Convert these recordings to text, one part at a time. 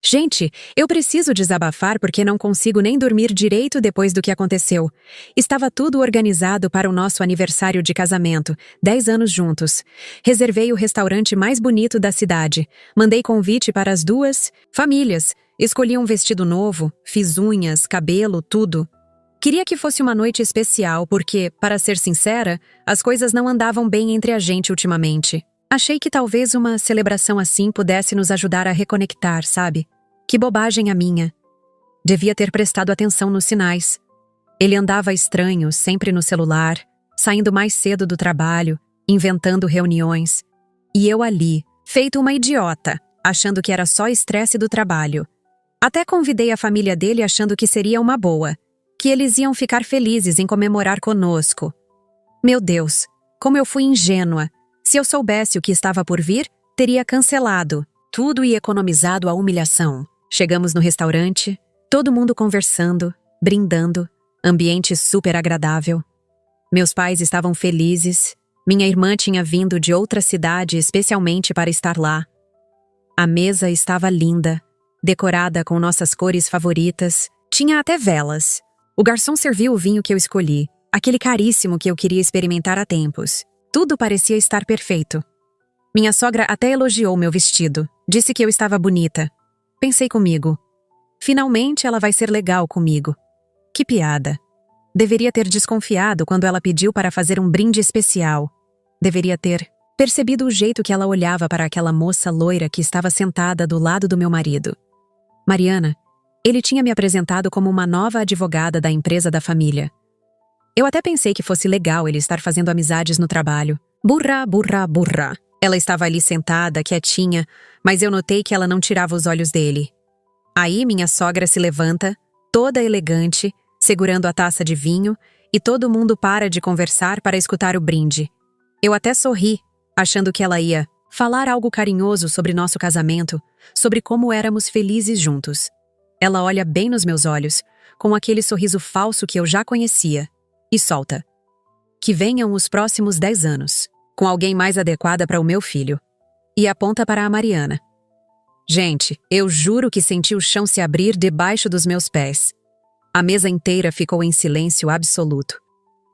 Gente, eu preciso desabafar porque não consigo nem dormir direito depois do que aconteceu. Estava tudo organizado para o nosso aniversário de casamento, 10 anos juntos. Reservei o restaurante mais bonito da cidade. Mandei convite para as duas famílias. Escolhi um vestido novo, fiz unhas, cabelo, tudo. Queria que fosse uma noite especial porque, para ser sincera, as coisas não andavam bem entre a gente ultimamente. Achei que talvez uma celebração assim pudesse nos ajudar a reconectar, sabe? Que bobagem a minha. Devia ter prestado atenção nos sinais. Ele andava estranho, sempre no celular, saindo mais cedo do trabalho, inventando reuniões. E eu ali, feito uma idiota, achando que era só estresse do trabalho. Até convidei a família dele achando que seria uma boa, que eles iam ficar felizes em comemorar conosco. Meu Deus, como eu fui ingênua. Se eu soubesse o que estava por vir, teria cancelado tudo e economizado a humilhação. Chegamos no restaurante, todo mundo conversando, brindando, ambiente super agradável. Meus pais estavam felizes, minha irmã tinha vindo de outra cidade especialmente para estar lá. A mesa estava linda, decorada com nossas cores favoritas, tinha até velas. O garçom serviu o vinho que eu escolhi, aquele caríssimo que eu queria experimentar há tempos. Tudo parecia estar perfeito. Minha sogra até elogiou meu vestido, disse que eu estava bonita. Pensei comigo, finalmente ela vai ser legal comigo. Que piada. Deveria ter desconfiado quando ela pediu para fazer um brinde especial. Deveria ter percebido o jeito que ela olhava para aquela moça loira que estava sentada do lado do meu marido. Mariana, ele tinha me apresentado como uma nova advogada da empresa da família. Eu até pensei que fosse legal ele estar fazendo amizades no trabalho. Burra, burra, burra. Ela estava ali sentada, quietinha, mas eu notei que ela não tirava os olhos dele. Aí minha sogra se levanta, toda elegante, segurando a taça de vinho, e todo mundo para de conversar para escutar o brinde. Eu até sorri, achando que ela ia falar algo carinhoso sobre nosso casamento, sobre como éramos felizes juntos. Ela olha bem nos meus olhos, com aquele sorriso falso que eu já conhecia, e solta. Que venham os próximos 10 anos, com alguém mais adequada para o meu filho. E aponta para a Mariana. Gente, eu juro que senti o chão se abrir debaixo dos meus pés. A mesa inteira ficou em silêncio absoluto.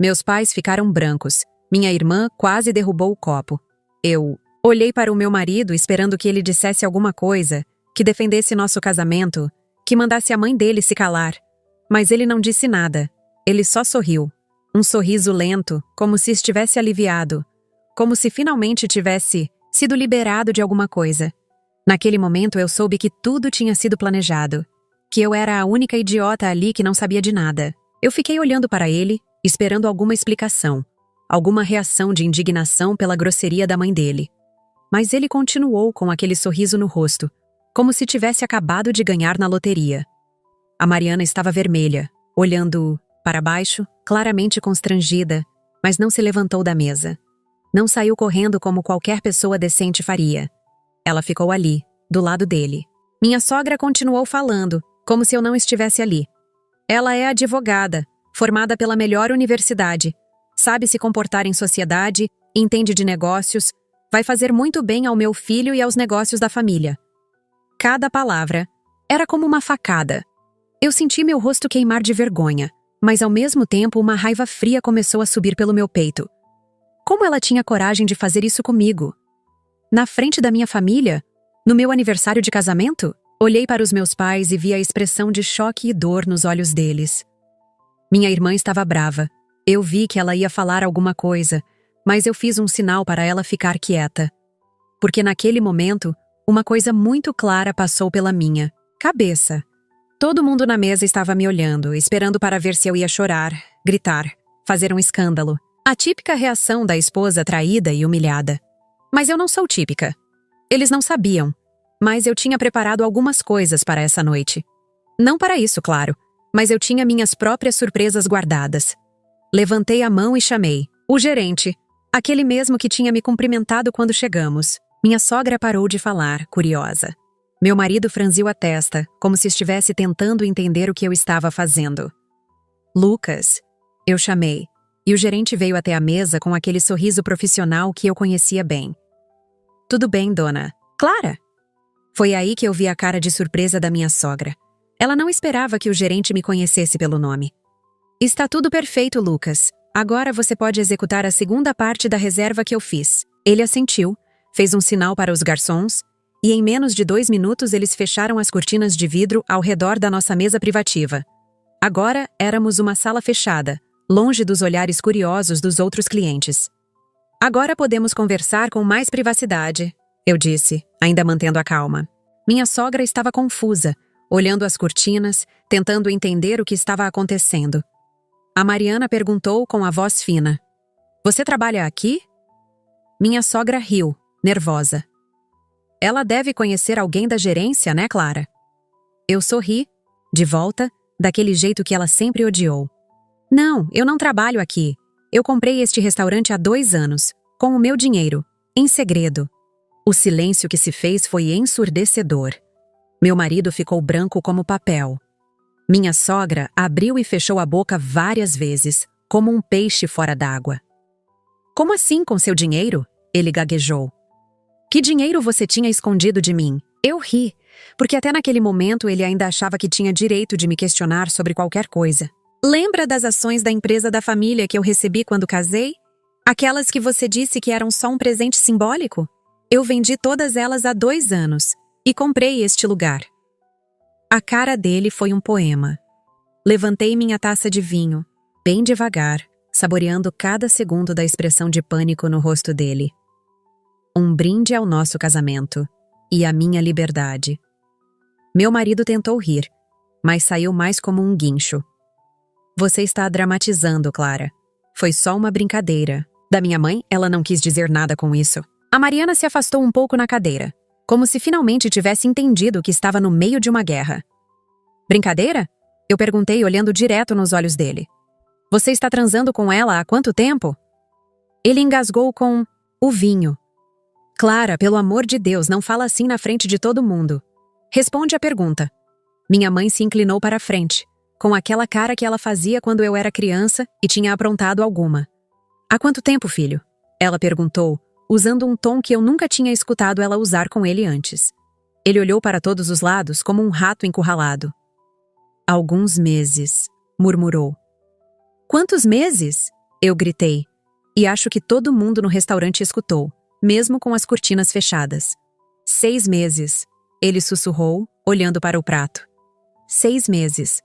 Meus pais ficaram brancos. Minha irmã quase derrubou o copo. Eu olhei para o meu marido esperando que ele dissesse alguma coisa, que defendesse nosso casamento, que mandasse a mãe dele se calar. Mas ele não disse nada. Ele só sorriu. Um sorriso lento, como se estivesse aliviado. Como se finalmente tivesse sido liberado de alguma coisa. Naquele momento eu soube que tudo tinha sido planejado. Que eu era a única idiota ali que não sabia de nada. Eu fiquei olhando para ele, esperando alguma explicação. Alguma reação de indignação pela grosseria da mãe dele. Mas ele continuou com aquele sorriso no rosto, como se tivesse acabado de ganhar na loteria. A Mariana estava vermelha, olhando para baixo, claramente constrangida, mas não se levantou da mesa. Não saiu correndo como qualquer pessoa decente faria. Ela ficou ali, do lado dele. Minha sogra continuou falando, como se eu não estivesse ali. Ela é advogada, formada pela melhor universidade. Sabe se comportar em sociedade, entende de negócios, vai fazer muito bem ao meu filho e aos negócios da família. Cada palavra era como uma facada. Eu senti meu rosto queimar de vergonha, mas ao mesmo tempo uma raiva fria começou a subir pelo meu peito. Como ela tinha coragem de fazer isso comigo? Na frente da minha família? No meu aniversário de casamento? Olhei para os meus pais e vi a expressão de choque e dor nos olhos deles. Minha irmã estava brava. Eu vi que ela ia falar alguma coisa, mas eu fiz um sinal para ela ficar quieta. Porque naquele momento, uma coisa muito clara passou pela minha cabeça. Todo mundo na mesa estava me olhando, esperando para ver se eu ia chorar, gritar, fazer um escândalo. A típica reação da esposa traída e humilhada. Mas eu não sou típica. Eles não sabiam, mas eu tinha preparado algumas coisas para essa noite. Não para isso, claro, mas eu tinha minhas próprias surpresas guardadas. Levantei a mão e chamei. O gerente, aquele mesmo que tinha me cumprimentado quando chegamos. Minha sogra parou de falar, curiosa. Meu marido franziu a testa, como se estivesse tentando entender o que eu estava fazendo. Lucas, eu chamei, e o gerente veio até a mesa com aquele sorriso profissional que eu conhecia bem. Tudo bem, dona Clara? Foi aí que eu vi a cara de surpresa da minha sogra. Ela não esperava que o gerente me conhecesse pelo nome. Está tudo perfeito, Lucas. Agora você pode executar a segunda parte da reserva que eu fiz. Ele assentiu, fez um sinal para os garçons, e em menos de 2 minutos eles fecharam as cortinas de vidro ao redor da nossa mesa privativa. Agora éramos uma sala fechada, longe dos olhares curiosos dos outros clientes. Agora podemos conversar com mais privacidade, eu disse, ainda mantendo a calma. Minha sogra estava confusa, olhando as cortinas, tentando entender o que estava acontecendo. A Mariana perguntou com a voz fina: "Você trabalha aqui?" Minha sogra riu, nervosa. Ela deve conhecer alguém da gerência, né, Clara? Eu sorri, de volta, daquele jeito que ela sempre odiou. Não, eu não trabalho aqui. Eu comprei este restaurante há 2 anos, com o meu dinheiro, em segredo. O silêncio que se fez foi ensurdecedor. Meu marido ficou branco como papel. Minha sogra abriu e fechou a boca várias vezes, como um peixe fora d'água. Como assim com seu dinheiro? Ele gaguejou. Que dinheiro você tinha escondido de mim? Eu ri, porque até naquele momento ele ainda achava que tinha direito de me questionar sobre qualquer coisa. Lembra das ações da empresa da família que eu recebi quando casei? Aquelas que você disse que eram só um presente simbólico? Eu vendi todas elas há 2 anos e comprei este lugar. A cara dele foi um poema. Levantei minha taça de vinho, bem devagar, saboreando cada segundo da expressão de pânico no rosto dele. Um brinde ao nosso casamento e à minha liberdade. Meu marido tentou rir, mas saiu mais como um guincho. Você está dramatizando, Clara. Foi só uma brincadeira. Da minha mãe, ela não quis dizer nada com isso. A Mariana se afastou um pouco na cadeira, como se finalmente tivesse entendido que estava no meio de uma guerra. Brincadeira? Eu perguntei olhando direto nos olhos dele. Você está transando com ela há quanto tempo? Ele engasgou com o vinho. Clara, pelo amor de Deus, não fala assim na frente de todo mundo. Responde a pergunta. Minha mãe se inclinou para a frente, com aquela cara que ela fazia quando eu era criança e tinha aprontado alguma. Há quanto tempo, filho? Ela perguntou, usando um tom que eu nunca tinha escutado ela usar com ele antes. Ele olhou para todos os lados como um rato encurralado. Alguns meses, murmurou. Quantos meses? Eu gritei. E acho que todo mundo no restaurante escutou, mesmo com as cortinas fechadas. 6 meses, ele sussurrou, olhando para o prato. 6 meses.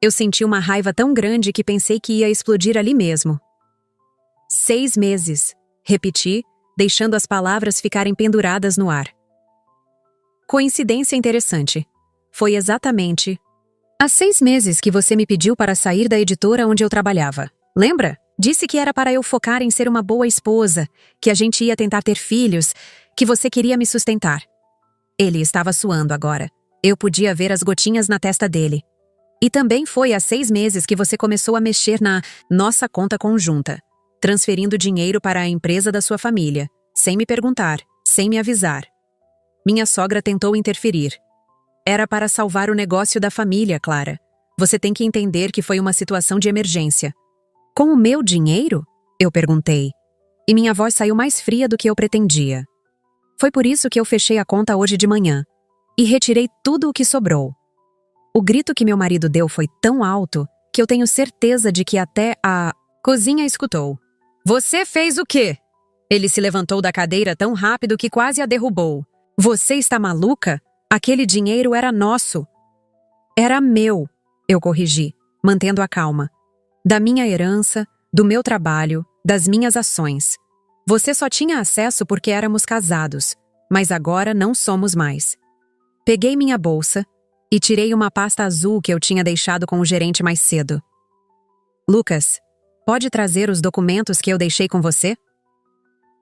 Eu senti uma raiva tão grande que pensei que ia explodir ali mesmo. 6 meses, repeti, deixando as palavras ficarem penduradas no ar. Coincidência interessante. Foi exatamente há 6 meses que você me pediu para sair da editora onde eu trabalhava. Lembra? Disse que era para eu focar em ser uma boa esposa, que a gente ia tentar ter filhos, que você queria me sustentar. Ele estava suando agora. Eu podia ver as gotinhas na testa dele. E também foi há 6 meses que você começou a mexer na nossa conta conjunta, transferindo dinheiro para a empresa da sua família, sem me perguntar, sem me avisar. Minha sogra tentou interferir. Era para salvar o negócio da família, Clara. Você tem que entender que foi uma situação de emergência. Com o meu dinheiro? Eu perguntei. E minha voz saiu mais fria do que eu pretendia. Foi por isso que eu fechei a conta hoje de manhã. E retirei tudo o que sobrou. O grito que meu marido deu foi tão alto que eu tenho certeza de que até a cozinha escutou. Você fez o quê? Ele se levantou da cadeira tão rápido que quase a derrubou. Você está maluca? Aquele dinheiro era nosso. Era meu, eu corrigi, mantendo a calma. Da minha herança, do meu trabalho, das minhas ações. Você só tinha acesso porque éramos casados, mas agora não somos mais. Peguei minha bolsa e tirei uma pasta azul que eu tinha deixado com o gerente mais cedo. Lucas, pode trazer os documentos que eu deixei com você?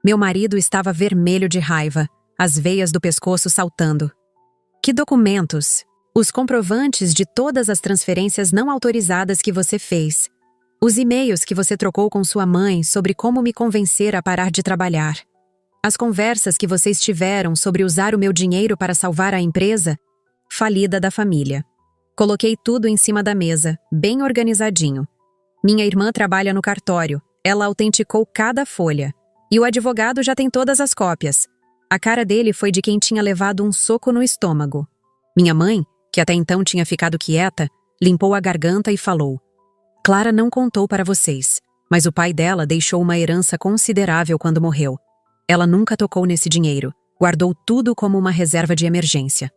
Meu marido estava vermelho de raiva, as veias do pescoço saltando. Que documentos? Os comprovantes de todas as transferências não autorizadas que você fez. Os e-mails que você trocou com sua mãe sobre como me convencer a parar de trabalhar. As conversas que vocês tiveram sobre usar o meu dinheiro para salvar a empresa falida da família. Coloquei tudo em cima da mesa, bem organizadinho. Minha irmã trabalha no cartório. Ela autenticou cada folha. E o advogado já tem todas as cópias. A cara dele foi de quem tinha levado um soco no estômago. Minha mãe, que até então tinha ficado quieta, limpou a garganta e falou: Clara não contou para vocês, mas o pai dela deixou uma herança considerável quando morreu. Ela nunca tocou nesse dinheiro, guardou tudo como uma reserva de emergência.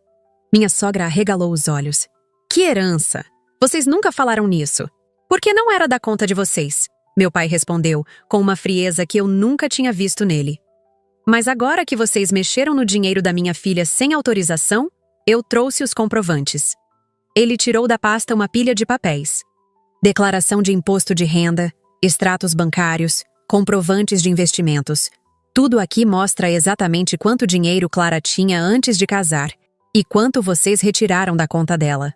Minha sogra arregalou os olhos. Que herança? Vocês nunca falaram nisso. Por que não era da conta de vocês? Meu pai respondeu, com uma frieza que eu nunca tinha visto nele. Mas agora que vocês mexeram no dinheiro da minha filha sem autorização, eu trouxe os comprovantes. Ele tirou da pasta uma pilha de papéis. Declaração de imposto de renda, extratos bancários, comprovantes de investimentos. Tudo aqui mostra exatamente quanto dinheiro Clara tinha antes de casar e quanto vocês retiraram da conta dela.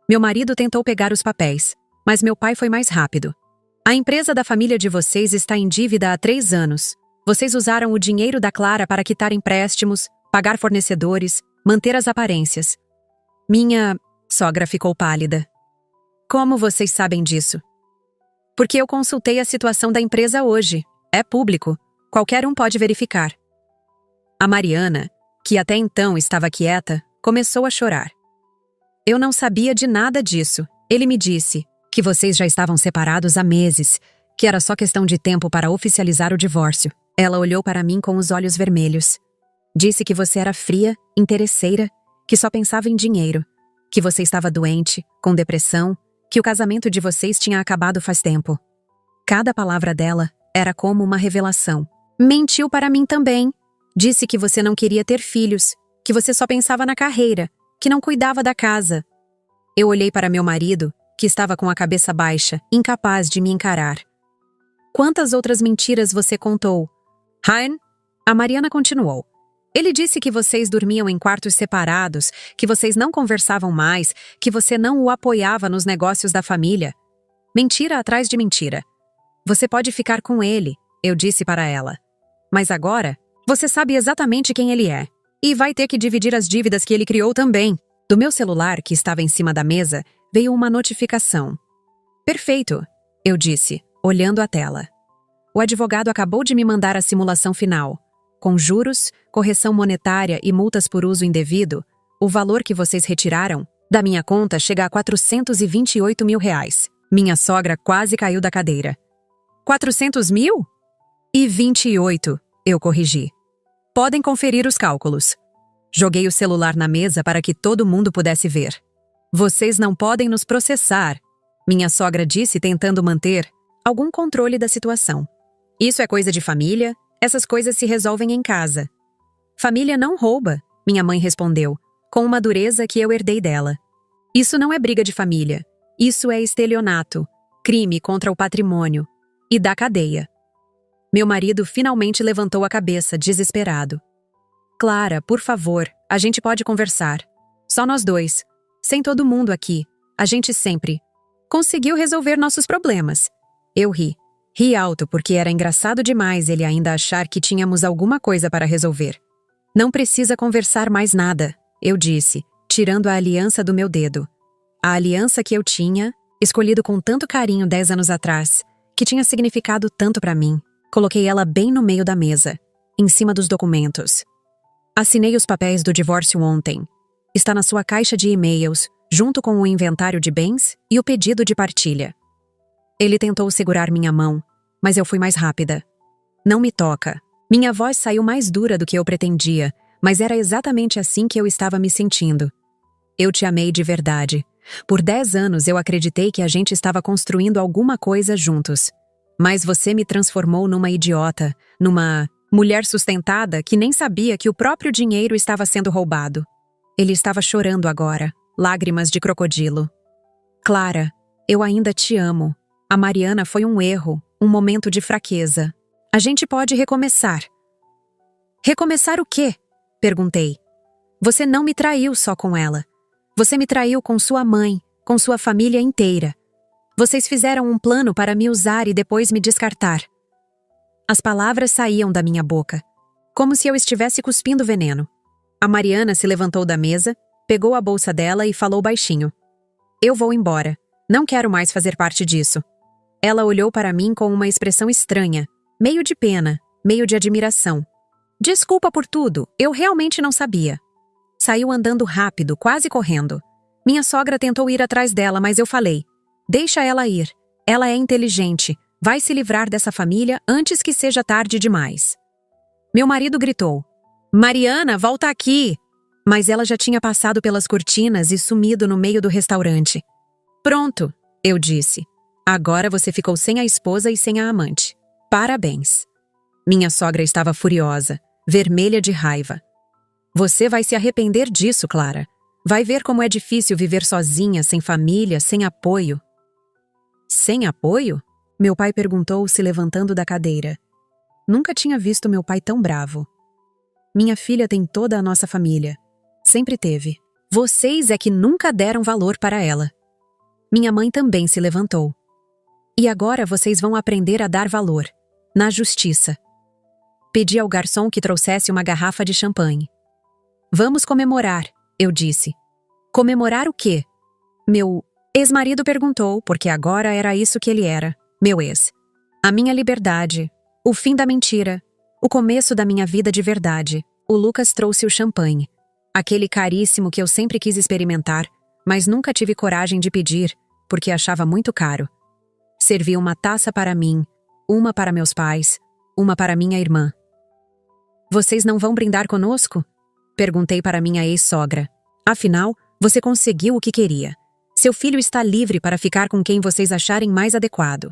Meu marido tentou pegar os papéis, mas meu pai foi mais rápido. A empresa da família de vocês está em dívida há 3 anos. Vocês usaram o dinheiro da Clara para quitar empréstimos, pagar fornecedores, manter as aparências. Minha sogra ficou pálida. Como vocês sabem disso? Porque eu consultei a situação da empresa hoje. É público. Qualquer um pode verificar. A Mariana, que até então estava quieta, começou a chorar. Eu não sabia de nada disso. Ele me disse que vocês já estavam separados há meses, que era só questão de tempo para oficializar o divórcio. Ela olhou para mim com os olhos vermelhos. Disse que você era fria, interesseira, que só pensava em dinheiro, que você estava doente, com depressão, que o casamento de vocês tinha acabado faz tempo. Cada palavra dela era como uma revelação. Mentiu para mim também. Disse que você não queria ter filhos, que você só pensava na carreira, que não cuidava da casa. Eu olhei para meu marido, que estava com a cabeça baixa, incapaz de me encarar. Quantas outras mentiras você contou? Hein? A Mariana continuou. Ele disse que vocês dormiam em quartos separados, que vocês não conversavam mais, que você não o apoiava nos negócios da família. Mentira atrás de mentira. Você pode ficar com ele, eu disse para ela. Mas agora, você sabe exatamente quem ele é. E vai ter que dividir as dívidas que ele criou também. Do meu celular, que estava em cima da mesa, veio uma notificação. Perfeito, eu disse, olhando a tela. O advogado acabou de me mandar a simulação final. Com juros, correção monetária e multas por uso indevido, o valor que vocês retiraram da minha conta chega a R$428 mil. Minha sogra quase caiu da cadeira. 400 mil? E 28, eu corrigi. Podem conferir os cálculos. Joguei o celular na mesa para que todo mundo pudesse ver. Vocês não podem nos processar, minha sogra disse, tentando manter algum controle da situação. Isso é coisa de família, essas coisas se resolvem em casa. Família não rouba, minha mãe respondeu, com uma dureza que eu herdei dela. Isso não é briga de família. Isso é estelionato, crime contra o patrimônio e da cadeia. Meu marido finalmente levantou a cabeça, desesperado. Clara, por favor, a gente pode conversar. Só nós dois. Sem todo mundo aqui. A gente sempre conseguiu resolver nossos problemas. Eu ri. Ri alto porque era engraçado demais ele ainda achar que tínhamos alguma coisa para resolver. Não precisa conversar mais nada, eu disse, tirando a aliança do meu dedo. A aliança que eu tinha, escolhido com tanto carinho 10 anos atrás, que tinha significado tanto para mim. Coloquei ela bem no meio da mesa, em cima dos documentos. Assinei os papéis do divórcio ontem. Está na sua caixa de e-mails, junto com o inventário de bens e o pedido de partilha. Ele tentou segurar minha mão, mas eu fui mais rápida. Não me toca. Minha voz saiu mais dura do que eu pretendia, mas era exatamente assim que eu estava me sentindo. Eu te amei de verdade. Por 10 anos eu acreditei que a gente estava construindo alguma coisa juntos. Mas você me transformou numa idiota, numa mulher sustentada que nem sabia que o próprio dinheiro estava sendo roubado. Ele estava chorando agora, lágrimas de crocodilo. Clara, eu ainda te amo. A Mariana foi um erro, um momento de fraqueza. A gente pode recomeçar. Recomeçar o quê? Perguntei. Você não me traiu só com ela. Você me traiu com sua mãe, com sua família inteira. Vocês fizeram um plano para me usar e depois me descartar. As palavras saíam da minha boca, como se eu estivesse cuspindo veneno. A Mariana se levantou da mesa, pegou a bolsa dela e falou baixinho. Eu vou embora. Não quero mais fazer parte disso. Ela olhou para mim com uma expressão estranha, meio de pena, meio de admiração. Desculpa por tudo, eu realmente não sabia. Saiu andando rápido, quase correndo. Minha sogra tentou ir atrás dela, mas eu falei: deixa ela ir. Ela é inteligente. Vai se livrar dessa família antes que seja tarde demais. Meu marido gritou: Mariana, volta aqui! Mas ela já tinha passado pelas cortinas e sumido no meio do restaurante. Pronto, eu disse. Agora você ficou sem a esposa e sem a amante. Parabéns. Minha sogra estava furiosa, vermelha de raiva. Você vai se arrepender disso, Clara. Vai ver como é difícil viver sozinha, sem família, sem apoio. Sem apoio? Meu pai perguntou, se levantando da cadeira. Nunca tinha visto meu pai tão bravo. Minha filha tem toda a nossa família. Sempre teve. Vocês é que nunca deram valor para ela. Minha mãe também se levantou. E agora vocês vão aprender a dar valor. Na justiça. Pedi ao garçom que trouxesse uma garrafa de champanhe. Vamos comemorar, eu disse. Comemorar o quê? Meu ex-marido perguntou, porque agora era isso que ele era. Meu ex. A minha liberdade. O fim da mentira. O começo da minha vida de verdade. O Lucas trouxe o champanhe. Aquele caríssimo que eu sempre quis experimentar, mas nunca tive coragem de pedir, porque achava muito caro. Servi uma taça para mim, uma para meus pais, uma para minha irmã. Vocês não vão brindar conosco? Perguntei para minha ex-sogra. Afinal, você conseguiu o que queria. Seu filho está livre para ficar com quem vocês acharem mais adequado.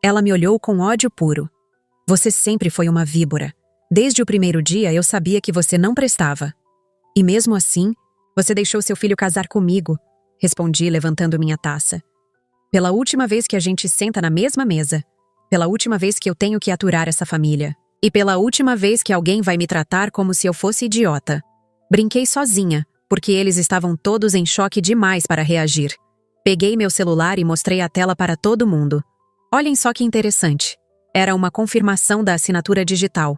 Ela me olhou com ódio puro. Você sempre foi uma víbora. Desde o primeiro dia eu sabia que você não prestava. E mesmo assim, você deixou seu filho casar comigo, respondi levantando minha taça. Pela última vez que a gente senta na mesma mesa. Pela última vez que eu tenho que aturar essa família. E pela última vez que alguém vai me tratar como se eu fosse idiota. Brinquei sozinha, porque eles estavam todos em choque demais para reagir. Peguei meu celular e mostrei a tela para todo mundo. Olhem só que interessante. Era uma confirmação da assinatura digital.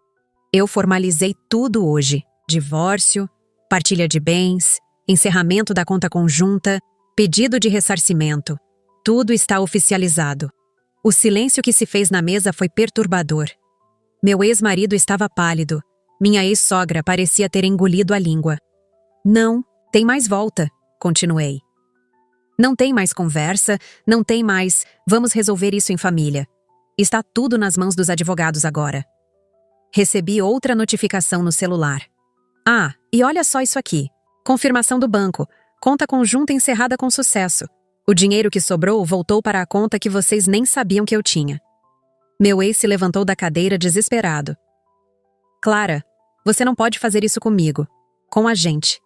Eu formalizei tudo hoje. Divórcio, partilha de bens, encerramento da conta conjunta, pedido de ressarcimento. Tudo está oficializado. O silêncio que se fez na mesa foi perturbador. Meu ex-marido estava pálido. Minha ex-sogra parecia ter engolido a língua. Não, tem mais volta, continuei. Não tem mais conversa, não tem mais, vamos resolver isso em família. Está tudo nas mãos dos advogados agora. Recebi outra notificação no celular. Ah, e olha só isso aqui. Confirmação do banco. Conta conjunta encerrada com sucesso. O dinheiro que sobrou voltou para a conta que vocês nem sabiam que eu tinha. Meu ex se levantou da cadeira desesperado. Clara, você não pode fazer isso comigo. Com a gente.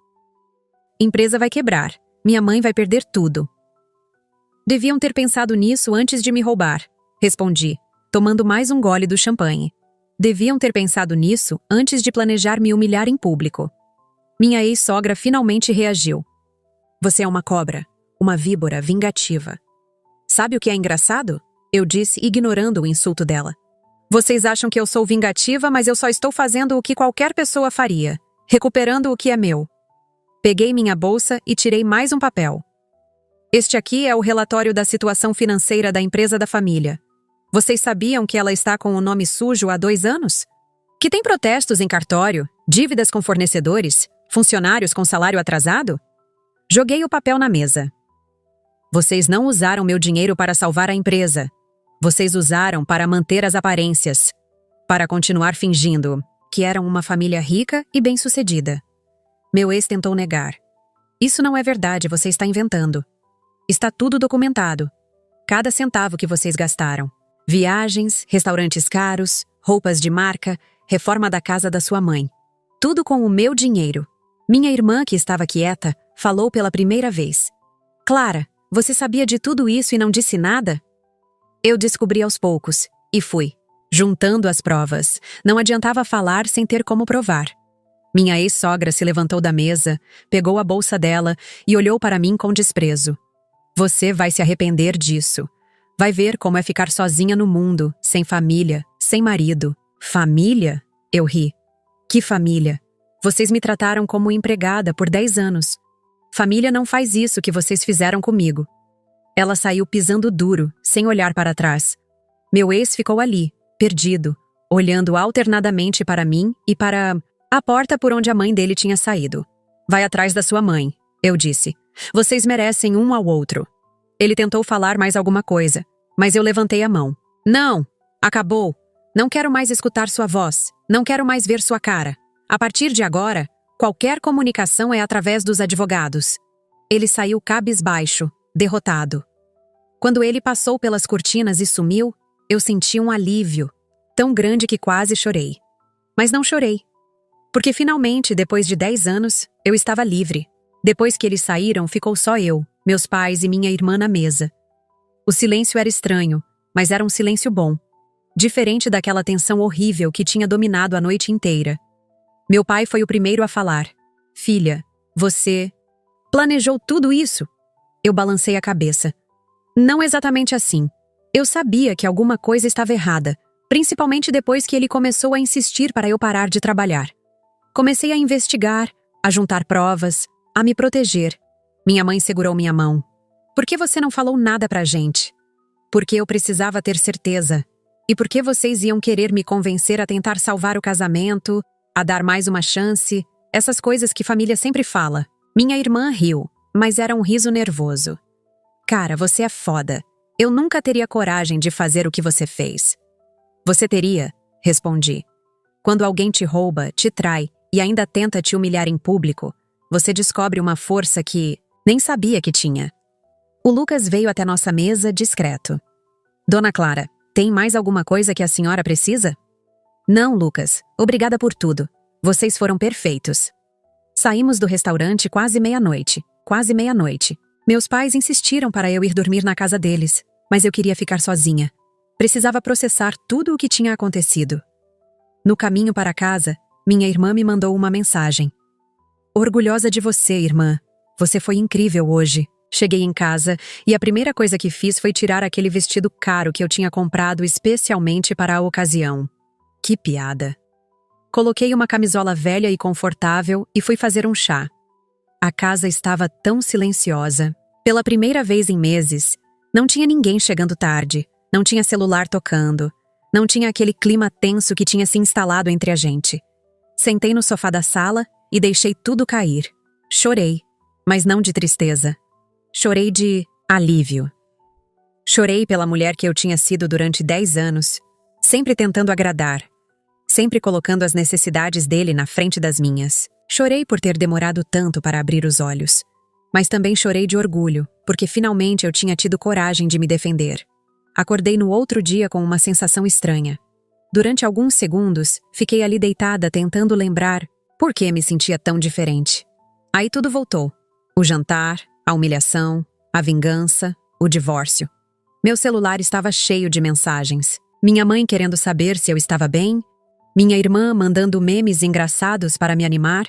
Empresa vai quebrar. Minha mãe vai perder tudo. Deviam ter pensado nisso antes de me roubar, respondi, tomando mais um gole do champanhe. Deviam ter pensado nisso antes de planejar me humilhar em público. Minha ex-sogra finalmente reagiu. Você é uma cobra, uma víbora vingativa. Sabe o que é engraçado? Eu disse, ignorando o insulto dela. Vocês acham que eu sou vingativa, mas eu só estou fazendo o que qualquer pessoa faria, recuperando o que é meu. Peguei minha bolsa e tirei mais um papel. Este aqui é o relatório da situação financeira da empresa da família. Vocês sabiam que ela está com o nome sujo há 2 anos? Que tem protestos em cartório, dívidas com fornecedores, funcionários com salário atrasado? Joguei o papel na mesa. Vocês não usaram meu dinheiro para salvar a empresa. Vocês usaram para manter as aparências. Para continuar fingindo que eram uma família rica e bem-sucedida. Meu ex tentou negar. Isso não é verdade, você está inventando. Está tudo documentado. Cada centavo que vocês gastaram. Viagens, restaurantes caros, roupas de marca, reforma da casa da sua mãe. Tudo com o meu dinheiro. Minha irmã, que estava quieta, falou pela primeira vez. Clara, você sabia de tudo isso e não disse nada? Eu descobri aos poucos, e fui, juntando as provas. Não adiantava falar sem ter como provar. Minha ex-sogra se levantou da mesa, pegou a bolsa dela e olhou para mim com desprezo. Você vai se arrepender disso. Vai ver como é ficar sozinha no mundo, sem família, sem marido. Família? Eu ri. Que família? Vocês me trataram como empregada por 10 anos. Família não faz isso que vocês fizeram comigo. Ela saiu pisando duro, sem olhar para trás. Meu ex ficou ali, perdido, olhando alternadamente para mim e para a porta por onde a mãe dele tinha saído. Vai atrás da sua mãe, eu disse. Vocês merecem um ao outro. Ele tentou falar mais alguma coisa, mas eu levantei a mão. Não! Acabou! Não quero mais escutar sua voz. Não quero mais ver sua cara. A partir de agora, qualquer comunicação é através dos advogados. Ele saiu cabisbaixo, derrotado. Quando ele passou pelas cortinas e sumiu, eu senti um alívio, tão grande que quase chorei. Mas não chorei. Porque finalmente, depois de 10 anos, eu estava livre. Depois que eles saíram, ficou só eu, meus pais e minha irmã na mesa. O silêncio era estranho, mas era um silêncio bom. Diferente daquela tensão horrível que tinha dominado a noite inteira. Meu pai foi o primeiro a falar. Filha, você planejou tudo isso? Eu balancei a cabeça. Não exatamente assim. Eu sabia que alguma coisa estava errada, principalmente depois que ele começou a insistir para eu parar de trabalhar. Comecei a investigar, a juntar provas, a me proteger. Minha mãe segurou minha mão. Por que você não falou nada pra gente? Porque eu precisava ter certeza. E por que vocês iam querer me convencer a tentar salvar o casamento, a dar mais uma chance, essas coisas que família sempre fala. Minha irmã riu, mas era um riso nervoso. Cara, você é foda. Eu nunca teria coragem de fazer o que você fez. Você teria, respondi. Quando alguém te rouba, te trai e ainda tenta te humilhar em público, você descobre uma força que nem sabia que tinha. O Lucas veio até nossa mesa discreto. Dona Clara, tem mais alguma coisa que a senhora precisa? Não, Lucas. Obrigada por tudo. Vocês foram perfeitos. Saímos do restaurante quase meia-noite. Quase meia-noite. Meus pais insistiram para eu ir dormir na casa deles, mas eu queria ficar sozinha. Precisava processar tudo o que tinha acontecido. No caminho para casa, minha irmã me mandou uma mensagem. Orgulhosa de você, irmã. Você foi incrível hoje. Cheguei em casa e a primeira coisa que fiz foi tirar aquele vestido caro que eu tinha comprado especialmente para a ocasião. Que piada. Coloquei uma camisola velha e confortável e fui fazer um chá. A casa estava tão silenciosa. Pela primeira vez em meses, não tinha ninguém chegando tarde, não tinha celular tocando, não tinha aquele clima tenso que tinha se instalado entre a gente. Sentei no sofá da sala e deixei tudo cair. Chorei, mas não de tristeza. Chorei de alívio. Chorei pela mulher que eu tinha sido durante 10 anos, sempre tentando agradar, sempre colocando as necessidades dele na frente das minhas. Chorei por ter demorado tanto para abrir os olhos, mas também chorei de orgulho, porque finalmente eu tinha tido coragem de me defender. Acordei no outro dia com uma sensação estranha. Durante alguns segundos, fiquei ali deitada tentando lembrar por que me sentia tão diferente. Aí tudo voltou. O jantar, a humilhação, a vingança, o divórcio. Meu celular estava cheio de mensagens. Minha mãe querendo saber se eu estava bem, minha irmã mandando memes engraçados para me animar,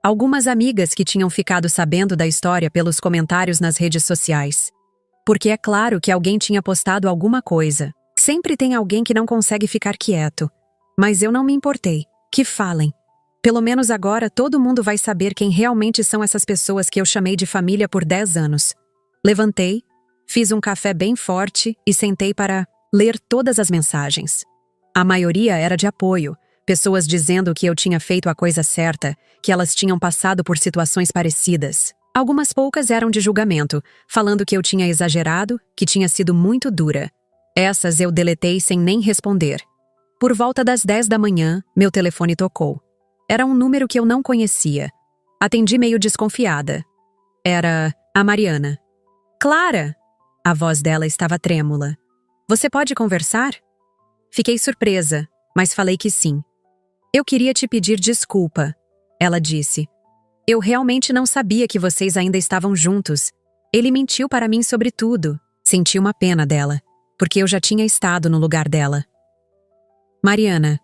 algumas amigas que tinham ficado sabendo da história pelos comentários nas redes sociais. Porque é claro que alguém tinha postado alguma coisa. Sempre tem alguém que não consegue ficar quieto. Mas eu não me importei. Que falem. Pelo menos agora todo mundo vai saber quem realmente são essas pessoas que eu chamei de família por 10 anos. Levantei, fiz um café bem forte e sentei para ler todas as mensagens. A maioria era de apoio, pessoas dizendo que eu tinha feito a coisa certa, que elas tinham passado por situações parecidas. Algumas poucas eram de julgamento, falando que eu tinha exagerado, que tinha sido muito dura. Essas eu deletei sem nem responder. Por volta das 10 da manhã, meu telefone tocou. Era um número que eu não conhecia. Atendi meio desconfiada. Era a Mariana. Clara! A voz dela estava trêmula. Você pode conversar? Fiquei surpresa, mas falei que sim. Eu queria te pedir desculpa, ela disse. Eu realmente não sabia que vocês ainda estavam juntos. Ele mentiu para mim sobre tudo. Senti uma pena dela, porque eu já tinha estado no lugar dela. Mariana,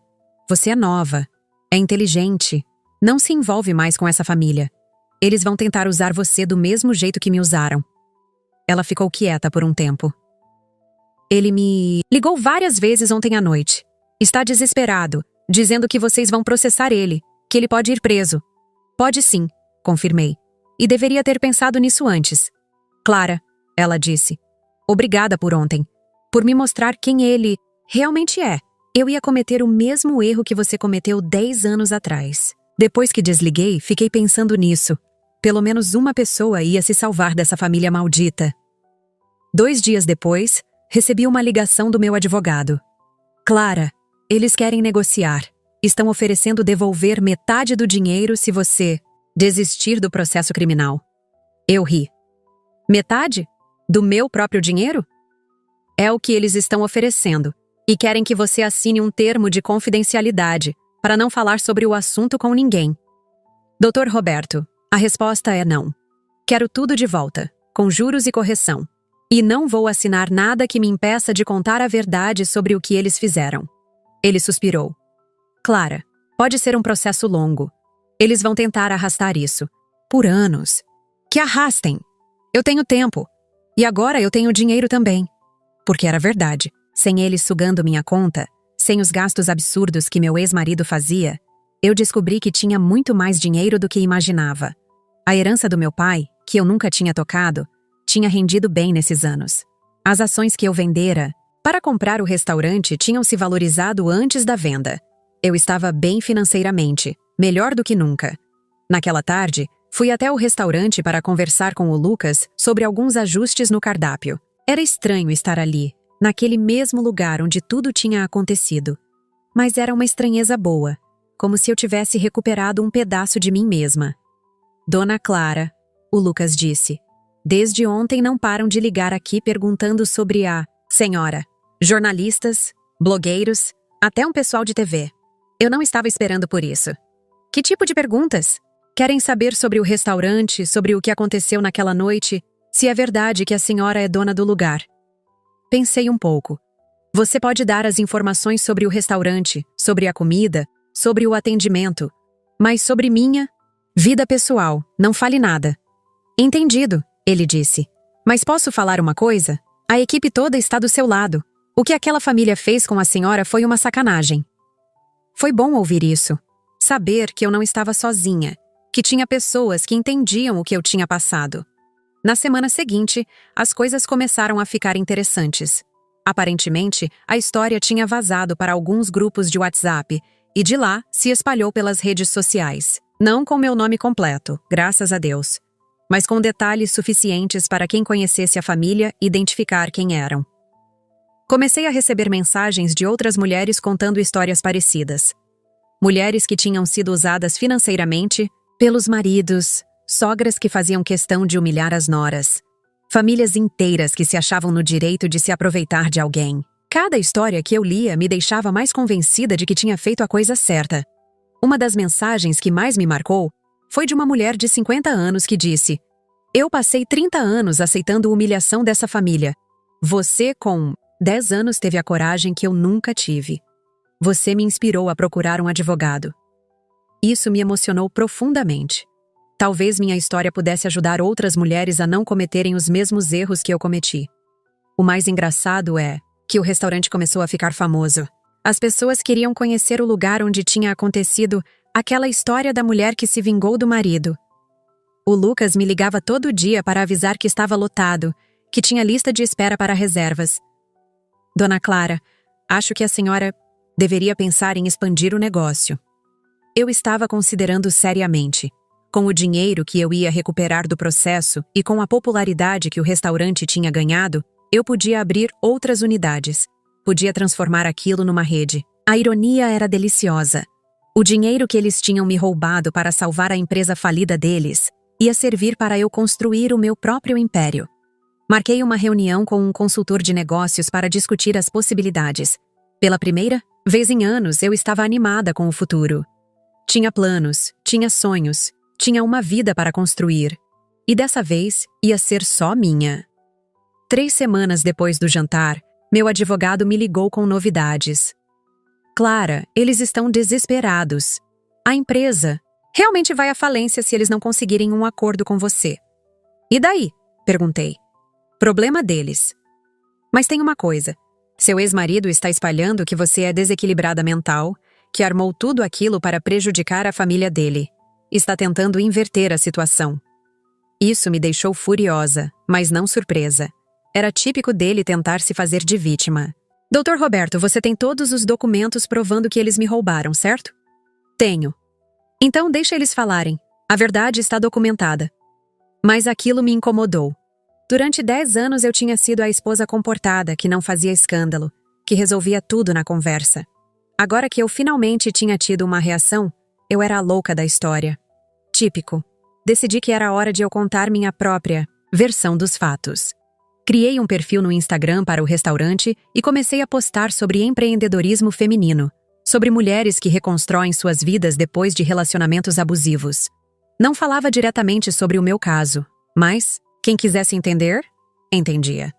você é nova. É inteligente. Não se envolve mais com essa família. Eles vão tentar usar você do mesmo jeito que me usaram. Ela ficou quieta por um tempo. Ele me ligou várias vezes ontem à noite. Está desesperado, dizendo que vocês vão processar ele, que ele pode ir preso. Pode sim, confirmei. E deveria ter pensado nisso antes. Clara, ela disse. Obrigada por ontem. Por me mostrar quem ele realmente é. Eu ia cometer o mesmo erro que você cometeu 10 anos atrás. Depois que desliguei, fiquei pensando nisso. Pelo menos uma pessoa ia se salvar dessa família maldita. 2 dias depois, recebi uma ligação do meu advogado. Clara, eles querem negociar. Estão oferecendo devolver metade do dinheiro se você desistir do processo criminal. Eu ri. Metade? Do meu próprio dinheiro? É o que eles estão oferecendo. E querem que você assine um termo de confidencialidade para não falar sobre o assunto com ninguém. Dr. Roberto, a resposta é não. Quero tudo de volta, com juros e correção. E não vou assinar nada que me impeça de contar a verdade sobre o que eles fizeram. Ele suspirou. Clara, pode ser um processo longo. Eles vão tentar arrastar isso. Por anos. Que arrastem. Eu tenho tempo. E agora eu tenho dinheiro também. Porque era verdade. Sem eles sugando minha conta, sem os gastos absurdos que meu ex-marido fazia, eu descobri que tinha muito mais dinheiro do que imaginava. A herança do meu pai, que eu nunca tinha tocado, tinha rendido bem nesses anos. As ações que eu vendera para comprar o restaurante tinham se valorizado antes da venda. Eu estava bem financeiramente, melhor do que nunca. Naquela tarde, fui até o restaurante para conversar com o Lucas sobre alguns ajustes no cardápio. Era estranho estar ali, naquele mesmo lugar onde tudo tinha acontecido. Mas era uma estranheza boa, como se eu tivesse recuperado um pedaço de mim mesma. Dona Clara, o Lucas disse, desde ontem não param de ligar aqui perguntando sobre a senhora. Jornalistas, blogueiros, até um pessoal de TV. Eu não estava esperando por isso. Que tipo de perguntas? Querem saber sobre o restaurante, sobre o que aconteceu naquela noite, se é verdade que a senhora é dona do lugar. Pensei um pouco. Você pode dar as informações sobre o restaurante, sobre a comida, sobre o atendimento, mas sobre minha vida pessoal, não fale nada. Entendido, ele disse. Mas posso falar uma coisa? A equipe toda está do seu lado. O que aquela família fez com a senhora foi uma sacanagem. Foi bom ouvir isso. Saber que eu não estava sozinha, que tinha pessoas que entendiam o que eu tinha passado. Na semana seguinte, as coisas começaram a ficar interessantes. Aparentemente, a história tinha vazado para alguns grupos de WhatsApp e de lá se espalhou pelas redes sociais. Não com meu nome completo, graças a Deus, mas com detalhes suficientes para quem conhecesse a família identificar quem eram. Comecei a receber mensagens de outras mulheres contando histórias parecidas. Mulheres que tinham sido usadas financeiramente pelos maridos, sogras que faziam questão de humilhar as noras, famílias inteiras que se achavam no direito de se aproveitar de alguém. Cada história que eu lia me deixava mais convencida de que tinha feito a coisa certa. Uma das mensagens que mais me marcou foi de uma mulher de 50 anos que disse: eu passei 30 anos aceitando a humilhação dessa família. Você, com 10 anos, teve a coragem que eu nunca tive. Você me inspirou a procurar um advogado. Isso me emocionou profundamente. Talvez minha história pudesse ajudar outras mulheres a não cometerem os mesmos erros que eu cometi. O mais engraçado é que o restaurante começou a ficar famoso. As pessoas queriam conhecer o lugar onde tinha acontecido aquela história da mulher que se vingou do marido. O Lucas me ligava todo dia para avisar que estava lotado, que tinha lista de espera para reservas. Dona Clara, acho que a senhora deveria pensar em expandir o negócio. Eu estava considerando seriamente. Com o dinheiro que eu ia recuperar do processo e com a popularidade que o restaurante tinha ganhado, eu podia abrir outras unidades. Podia transformar aquilo numa rede. A ironia era deliciosa. O dinheiro que eles tinham me roubado para salvar a empresa falida deles ia servir para eu construir o meu próprio império. Marquei uma reunião com um consultor de negócios para discutir as possibilidades. Pela primeira vez em anos, eu estava animada com o futuro. Tinha planos, tinha sonhos, tinha uma vida para construir. E dessa vez, ia ser só minha. 3 semanas depois do jantar, meu advogado me ligou com novidades. Clara, eles estão desesperados. A empresa realmente vai à falência se eles não conseguirem um acordo com você. E daí? Perguntei. Problema deles. Mas tem uma coisa. Seu ex-marido está espalhando que você é desequilibrada mental, que armou tudo aquilo para prejudicar a família dele. Está tentando inverter a situação. Isso me deixou furiosa, mas não surpresa. Era típico dele tentar se fazer de vítima. Doutor Roberto, você tem todos os documentos provando que eles me roubaram, certo? Tenho. Então deixa eles falarem. A verdade está documentada. Mas aquilo me incomodou. Durante 10 anos eu tinha sido a esposa comportada, que não fazia escândalo, que resolvia tudo na conversa. Agora que eu finalmente tinha tido uma reação, eu era a louca da história. Típico. Decidi que era hora de eu contar minha própria versão dos fatos. Criei um perfil no Instagram para o restaurante e comecei a postar sobre empreendedorismo feminino, sobre mulheres que reconstroem suas vidas depois de relacionamentos abusivos. Não falava diretamente sobre o meu caso, mas quem quisesse entender, entendia.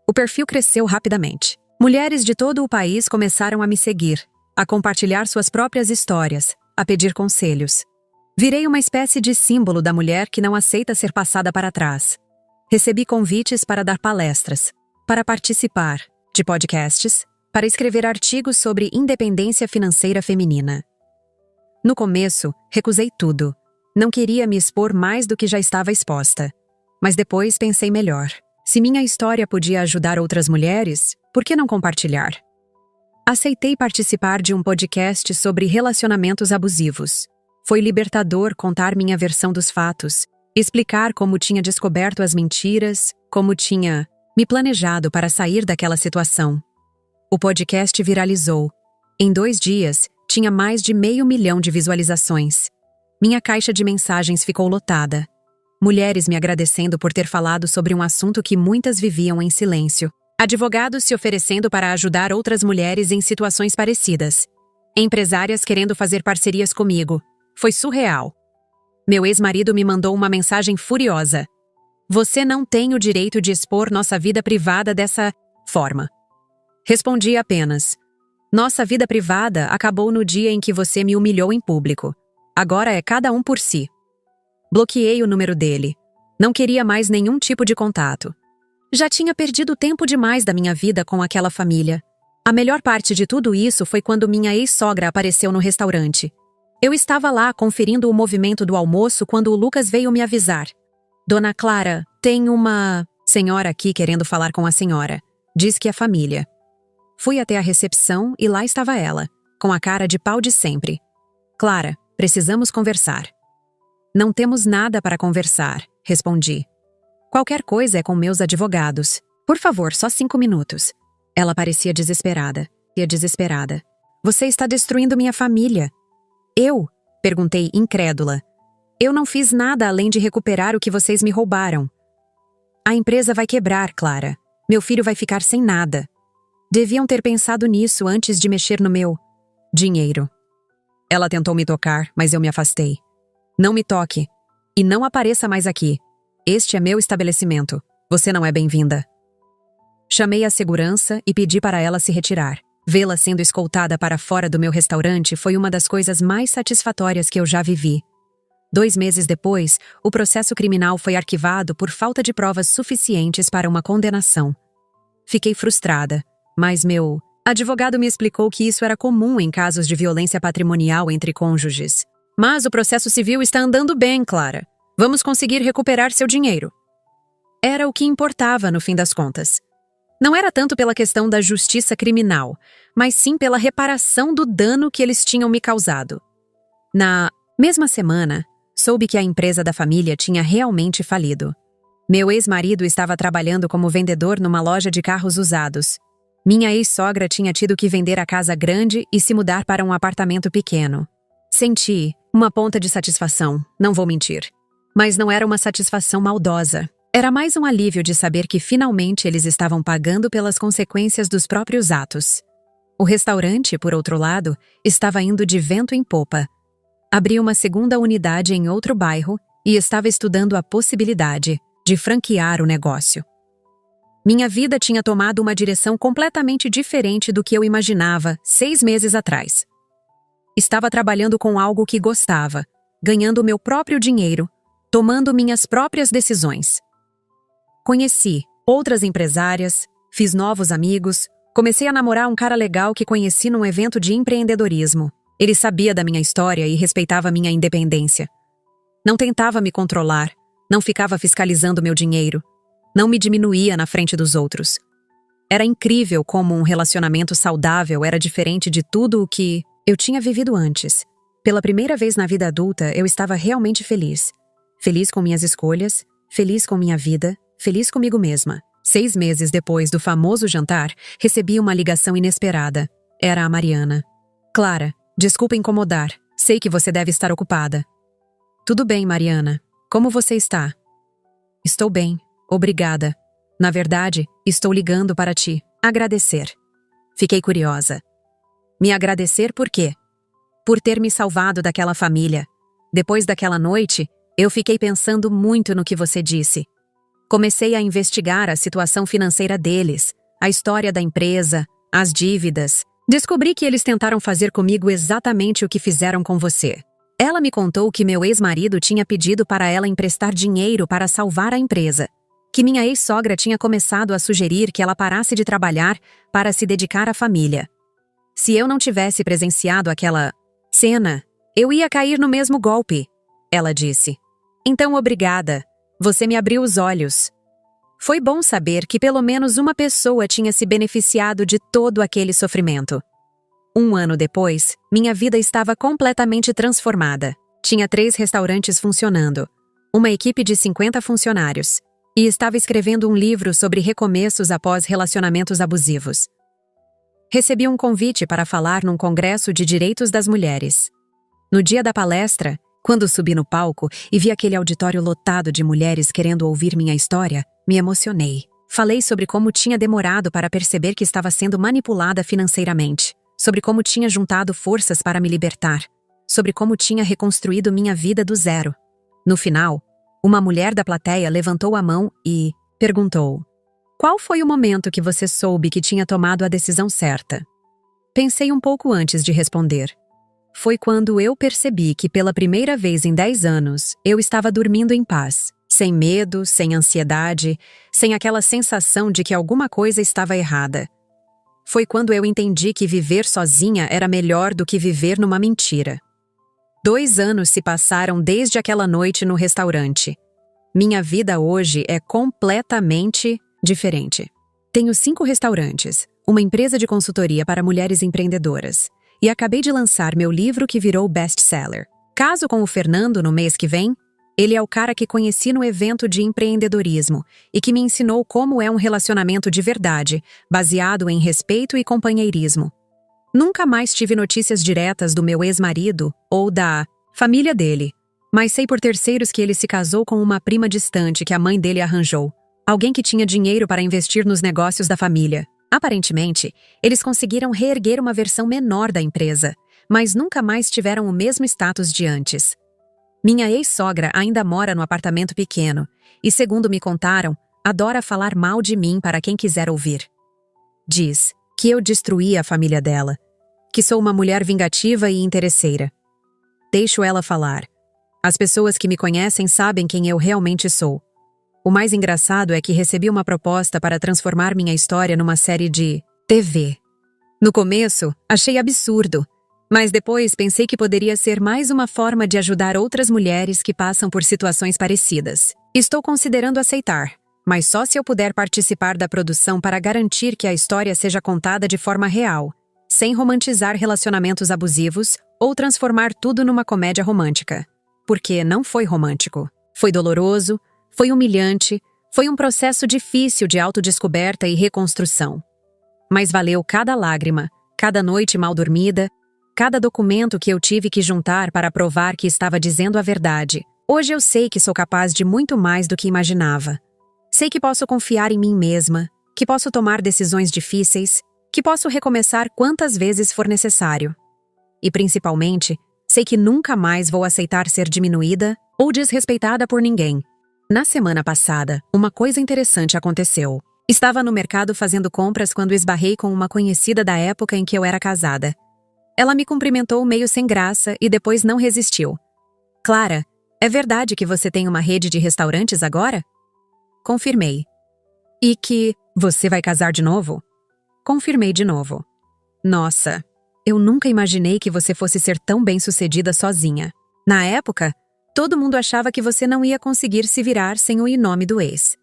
O perfil cresceu rapidamente. Mulheres de todo o país começaram a me seguir, a compartilhar suas próprias histórias, a pedir conselhos. Virei uma espécie de símbolo da mulher que não aceita ser passada para trás. Recebi convites para dar palestras, para participar de podcasts, para escrever artigos sobre independência financeira feminina. No começo, recusei tudo. Não queria me expor mais do que já estava exposta. Mas depois pensei melhor. Se minha história podia ajudar outras mulheres, por que não compartilhar? Aceitei participar de um podcast sobre relacionamentos abusivos. Foi libertador contar minha versão dos fatos, explicar como tinha descoberto as mentiras, como tinha me planejado para sair daquela situação. O podcast viralizou. Em 2 dias, tinha mais de 500 mil de visualizações. Minha caixa de mensagens ficou lotada. Mulheres me agradecendo por ter falado sobre um assunto que muitas viviam em silêncio. Advogados se oferecendo para ajudar outras mulheres em situações parecidas. Empresárias querendo fazer parcerias comigo. Foi surreal. Meu ex-marido me mandou uma mensagem furiosa. Você não tem o direito de expor nossa vida privada dessa forma. Respondi apenas. Nossa vida privada acabou no dia em que você me humilhou em público. Agora é cada um por si. Bloqueei o número dele. Não queria mais nenhum tipo de contato. Já tinha perdido tempo demais da minha vida com aquela família. A melhor parte de tudo isso foi quando minha ex-sogra apareceu no restaurante. Eu estava lá conferindo o movimento do almoço quando o Lucas veio me avisar. Dona Clara, tem uma senhora aqui querendo falar com a senhora. Diz que é família. Fui até a recepção e lá estava ela, com a cara de pau de sempre. Clara, precisamos conversar. Não temos nada para conversar, respondi. Qualquer coisa é com meus advogados. Por favor, só 5 minutos. Ela parecia desesperada. Você está destruindo minha família. Eu? Perguntei incrédula. Eu não fiz nada além de recuperar o que vocês me roubaram. A empresa vai quebrar, Clara. Meu filho vai ficar sem nada. Deviam ter pensado nisso antes de mexer no meu dinheiro. Ela tentou me tocar, mas eu me afastei. Não me toque. E não apareça mais aqui. Este é meu estabelecimento. Você não é bem-vinda. Chamei a segurança e pedi para ela se retirar. Vê-la sendo escoltada para fora do meu restaurante foi uma das coisas mais satisfatórias que eu já vivi. 2 meses depois, o processo criminal foi arquivado por falta de provas suficientes para uma condenação. Fiquei frustrada, mas meu advogado me explicou que isso era comum em casos de violência patrimonial entre cônjuges. Mas o processo civil está andando bem, Clara. Vamos conseguir recuperar seu dinheiro. Era o que importava no fim das contas. Não era tanto pela questão da justiça criminal, mas sim pela reparação do dano que eles tinham me causado. Na mesma semana, soube que a empresa da família tinha realmente falido. Meu ex-marido estava trabalhando como vendedor numa loja de carros usados. Minha ex-sogra tinha tido que vender a casa grande e se mudar para um apartamento pequeno. Senti uma ponta de satisfação, não vou mentir. Mas não era uma satisfação maldosa. Era mais um alívio de saber que finalmente eles estavam pagando pelas consequências dos próprios atos. O restaurante, por outro lado, estava indo de vento em popa. Abri uma segunda unidade em outro bairro e estava estudando a possibilidade de franquear o negócio. Minha vida tinha tomado uma direção completamente diferente do que eu imaginava 6 meses atrás. Estava trabalhando com algo que gostava, ganhando meu próprio dinheiro, tomando minhas próprias decisões. Conheci outras empresárias, fiz novos amigos, comecei a namorar um cara legal que conheci num evento de empreendedorismo. Ele sabia da minha história e respeitava minha independência. Não tentava me controlar, não ficava fiscalizando meu dinheiro, não me diminuía na frente dos outros. Era incrível como um relacionamento saudável era diferente de tudo o que eu tinha vivido antes. Pela primeira vez na vida adulta, eu estava realmente feliz. Feliz com minhas escolhas, feliz com minha vida, feliz comigo mesma. 6 meses depois do famoso jantar, recebi uma ligação inesperada. Era a Mariana. Clara, desculpa incomodar. Sei que você deve estar ocupada. Tudo bem, Mariana. Como você está? Estou bem, obrigada. Na verdade, estou ligando para te agradecer. Fiquei curiosa. Me agradecer por quê? Por ter me salvado daquela família. Depois daquela noite, eu fiquei pensando muito no que você disse. Comecei a investigar a situação financeira deles, a história da empresa, as dívidas. Descobri que eles tentaram fazer comigo exatamente o que fizeram com você. Ela me contou que meu ex-marido tinha pedido para ela emprestar dinheiro para salvar a empresa. Que minha ex-sogra tinha começado a sugerir que ela parasse de trabalhar para se dedicar à família. Se eu não tivesse presenciado aquela cena, eu ia cair no mesmo golpe, ela disse. Então, obrigada. Você me abriu os olhos. Foi bom saber que pelo menos uma pessoa tinha se beneficiado de todo aquele sofrimento. 1 ano depois, minha vida estava completamente transformada. Tinha 3 restaurantes funcionando, uma equipe de 50 funcionários, e estava escrevendo um livro sobre recomeços após relacionamentos abusivos. Recebi um convite para falar num congresso de direitos das mulheres. No dia da palestra, quando subi no palco e vi aquele auditório lotado de mulheres querendo ouvir minha história, me emocionei. Falei sobre como tinha demorado para perceber que estava sendo manipulada financeiramente, sobre como tinha juntado forças para me libertar, sobre como tinha reconstruído minha vida do zero. No final, uma mulher da plateia levantou a mão e perguntou: "Qual foi o momento que você soube que tinha tomado a decisão certa?" Pensei um pouco antes de responder. Foi quando eu percebi que pela primeira vez em 10 anos, eu estava dormindo em paz, sem medo, sem ansiedade, sem aquela sensação de que alguma coisa estava errada. Foi quando eu entendi que viver sozinha era melhor do que viver numa mentira. 2 anos se passaram desde aquela noite no restaurante. Minha vida hoje é completamente diferente. Tenho 5 restaurantes, uma empresa de consultoria para mulheres empreendedoras, e acabei de lançar meu livro que virou best-seller. Caso com o Fernando no mês que vem. Ele é o cara que conheci no evento de empreendedorismo e que me ensinou como é um relacionamento de verdade, baseado em respeito e companheirismo. Nunca mais tive notícias diretas do meu ex-marido ou da família dele, mas sei por terceiros que ele se casou com uma prima distante que a mãe dele arranjou, alguém que tinha dinheiro para investir nos negócios da família. Aparentemente, eles conseguiram reerguer uma versão menor da empresa, mas nunca mais tiveram o mesmo status de antes. Minha ex-sogra ainda mora no apartamento pequeno e, segundo me contaram, adora falar mal de mim para quem quiser ouvir. Diz que eu destruí a família dela, que sou uma mulher vingativa e interesseira. Deixo ela falar. As pessoas que me conhecem sabem quem eu realmente sou. O mais engraçado é que recebi uma proposta para transformar minha história numa série de TV. No começo, achei absurdo, mas depois pensei que poderia ser mais uma forma de ajudar outras mulheres que passam por situações parecidas. Estou considerando aceitar, mas só se eu puder participar da produção para garantir que a história seja contada de forma real, sem romantizar relacionamentos abusivos ou transformar tudo numa comédia romântica. Porque não foi romântico. Foi doloroso, foi humilhante, foi um processo difícil de autodescoberta e reconstrução. Mas valeu cada lágrima, cada noite mal dormida, cada documento que eu tive que juntar para provar que estava dizendo a verdade. Hoje eu sei que sou capaz de muito mais do que imaginava. Sei que posso confiar em mim mesma, que posso tomar decisões difíceis, que posso recomeçar quantas vezes for necessário. E principalmente, sei que nunca mais vou aceitar ser diminuída ou desrespeitada por ninguém. Na semana passada, uma coisa interessante aconteceu. Estava no mercado fazendo compras quando esbarrei com uma conhecida da época em que eu era casada. Ela me cumprimentou meio sem graça e depois não resistiu. "Clara, é verdade que você tem uma rede de restaurantes agora?" Confirmei. "E que você vai casar de novo?" Confirmei de novo. "Nossa, eu nunca imaginei que você fosse ser tão bem-sucedida sozinha. Na época, todo mundo achava que você não ia conseguir se virar sem o nome do ex."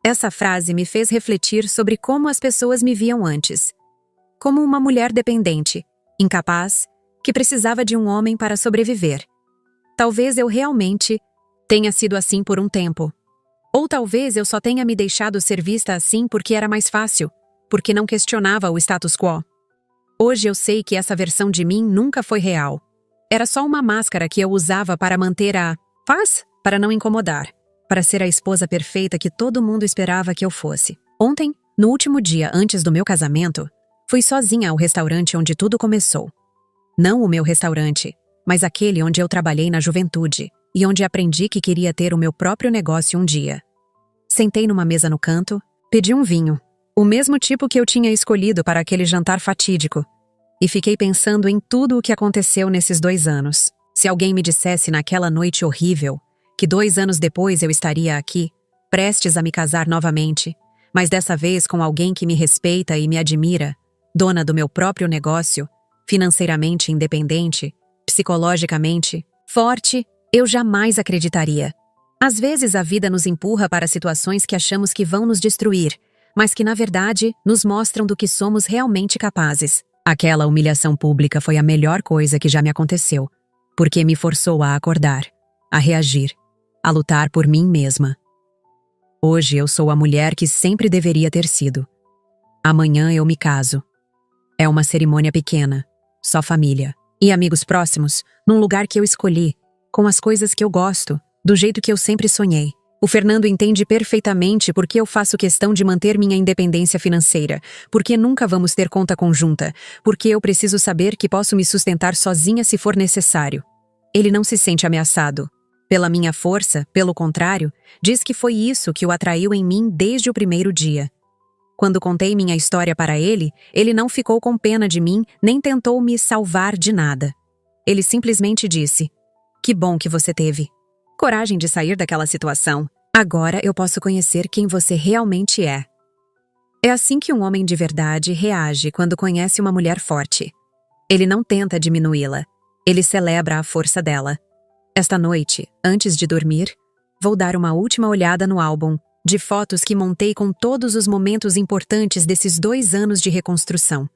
Essa frase me fez refletir sobre como as pessoas me viam antes. Como uma mulher dependente, incapaz, que precisava de um homem para sobreviver. Talvez eu realmente tenha sido assim por um tempo. Ou talvez eu só tenha me deixado ser vista assim porque era mais fácil, porque não questionava o status quo. Hoje eu sei que essa versão de mim nunca foi real. Era só uma máscara que eu usava para manter a paz, para não incomodar, para ser a esposa perfeita que todo mundo esperava que eu fosse. Ontem, no último dia antes do meu casamento, fui sozinha ao restaurante onde tudo começou. Não o meu restaurante, mas aquele onde eu trabalhei na juventude e onde aprendi que queria ter o meu próprio negócio um dia. Sentei numa mesa no canto, pedi um vinho, o mesmo tipo que eu tinha escolhido para aquele jantar fatídico, e fiquei pensando em tudo o que aconteceu nesses 2 anos. Se alguém me dissesse naquela noite horrível que 2 anos depois eu estaria aqui, prestes a me casar novamente, mas dessa vez com alguém que me respeita e me admira, dona do meu próprio negócio, financeiramente independente, psicologicamente forte, eu jamais acreditaria. Às vezes a vida nos empurra para situações que achamos que vão nos destruir, mas que na verdade nos mostram do que somos realmente capazes. Aquela humilhação pública foi a melhor coisa que já me aconteceu, porque me forçou a acordar, a reagir, a lutar por mim mesma. Hoje eu sou a mulher que sempre deveria ter sido. Amanhã eu me caso. É uma cerimônia pequena, só família e amigos próximos, num lugar que eu escolhi, com as coisas que eu gosto, do jeito que eu sempre sonhei. O Fernando entende perfeitamente por que eu faço questão de manter minha independência financeira, porque nunca vamos ter conta conjunta, porque eu preciso saber que posso me sustentar sozinha se for necessário. Ele não se sente ameaçado. Pela minha força, pelo contrário, diz que foi isso que o atraiu em mim desde o primeiro dia. Quando contei minha história para ele, ele não ficou com pena de mim, nem tentou me salvar de nada. Ele simplesmente disse: "Que bom que você teve coragem de sair daquela situação. Agora eu posso conhecer quem você realmente é." É assim que um homem de verdade reage quando conhece uma mulher forte. Ele não tenta diminuí-la. Ele celebra a força dela. Esta noite, antes de dormir, vou dar uma última olhada no álbum de fotos que montei com todos os momentos importantes desses 2 anos de reconstrução.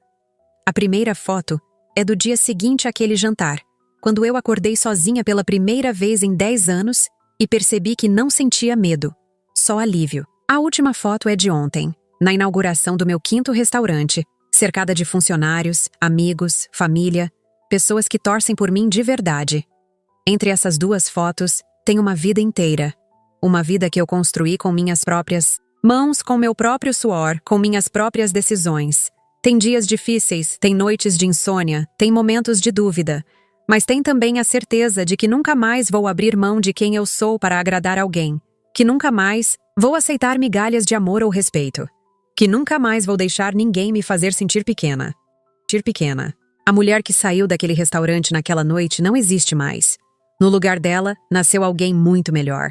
A primeira foto é do dia seguinte àquele jantar, quando eu acordei sozinha pela primeira vez em 10 anos e percebi que não sentia medo, só alívio. A última foto é de ontem, na inauguração do meu 5º restaurante, cercada de funcionários, amigos, família, pessoas que torcem por mim de verdade. Entre essas 2 fotos, tem uma vida inteira. Uma vida que eu construí com minhas próprias mãos, com meu próprio suor, com minhas próprias decisões. Tem dias difíceis, tem noites de insônia, tem momentos de dúvida, mas tem também a certeza de que nunca mais vou abrir mão de quem eu sou para agradar alguém, que nunca mais vou aceitar migalhas de amor ou respeito, que nunca mais vou deixar ninguém me fazer sentir pequena. A mulher que saiu daquele restaurante naquela noite não existe mais. No lugar dela, nasceu alguém muito melhor.